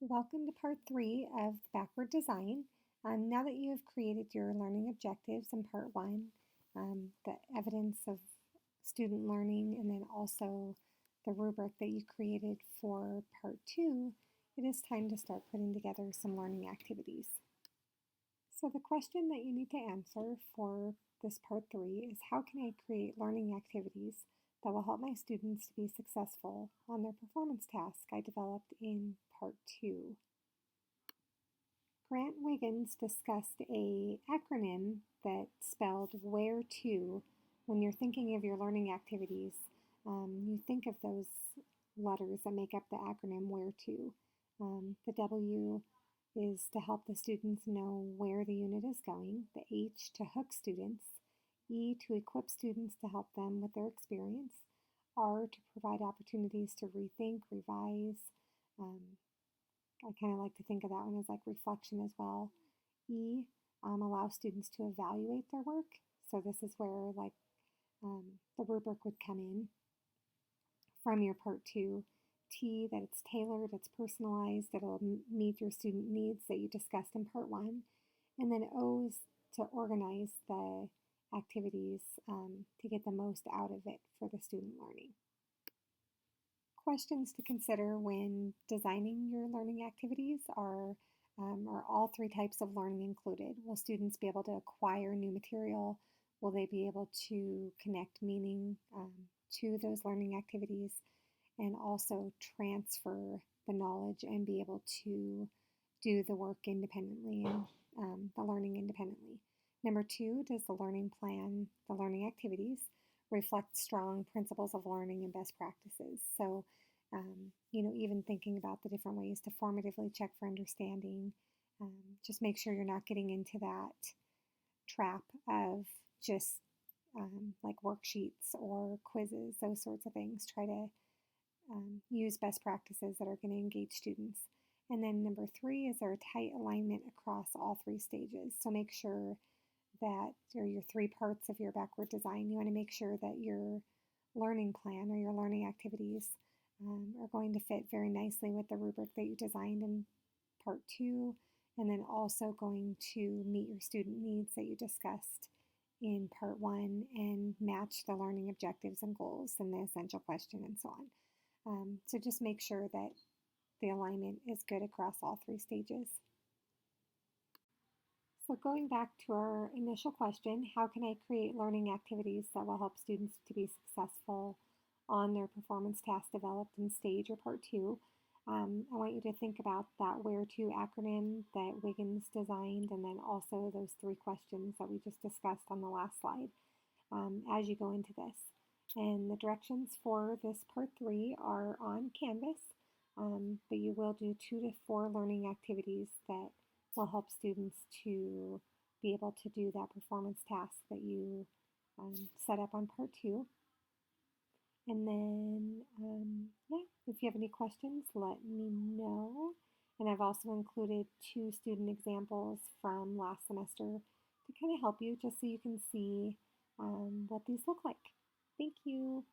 Welcome to part 3 of Backward Design. Now that you have created your learning objectives in part 1, the evidence of student learning, and then also the rubric that you created for part 2, it is time to start putting together some learning activities. So the question that you need to answer for this part 3 is, how can I create learning activities that will help my students to be successful on their performance task I developed in part 2. Grant Wiggins discussed a acronym that spelled WHERE to. When you're thinking of your learning activities, you think of those letters that make up the acronym WHERE to. The W is to help the students know where the unit is going, the H to hook students, E to equip students to help them with their experience, R to provide opportunities to rethink, revise. I kind of like to think of that one as like reflection as well. E allows students to evaluate their work. So this is where like the rubric would come in from your part 2. T, that it's tailored, it's personalized, it'll meet your student needs that you discussed in part 1. And then O is to organize the activities to get the most out of it for the student learning. Questions to consider when designing your learning activities are all 3 types of learning included? Will students be able to acquire new material? Will they be able to connect meaning to those learning activities and also transfer the knowledge and be able to do the work independently and the learning independently? Number 2, does the learning plan, the learning activities, reflect strong principles of learning and best practices? So, even thinking about the different ways to formatively check for understanding, just make sure you're not getting into that trap of just like worksheets or quizzes, those sorts of things. Try to use best practices that are going to engage students. And then number 3, is there a tight alignment across all 3 stages? So make sure that, or your 3 parts of your backward design, you want to make sure that your learning plan or your learning activities are going to fit very nicely with the rubric that you designed in part 2, and then also going to meet your student needs that you discussed in part 1 and match the learning objectives and goals and the essential question and so on. So just make sure that the alignment is good across all 3 stages. So going back to our initial question, how can I create learning activities that will help students to be successful on their performance task developed in stage or part 2? I want you to think about that WHERE to acronym that Wiggins designed, and then also those 3 questions that we just discussed on the last slide as you go into this. And the directions for this part 3 are on Canvas, but you will do 2 to 4 learning activities that will help students to be able to do that performance task that you set up on part 2. And then, if you have any questions, let me know. And I've also included 2 student examples from last semester to kind of help you, just so you can see what these look like. Thank you.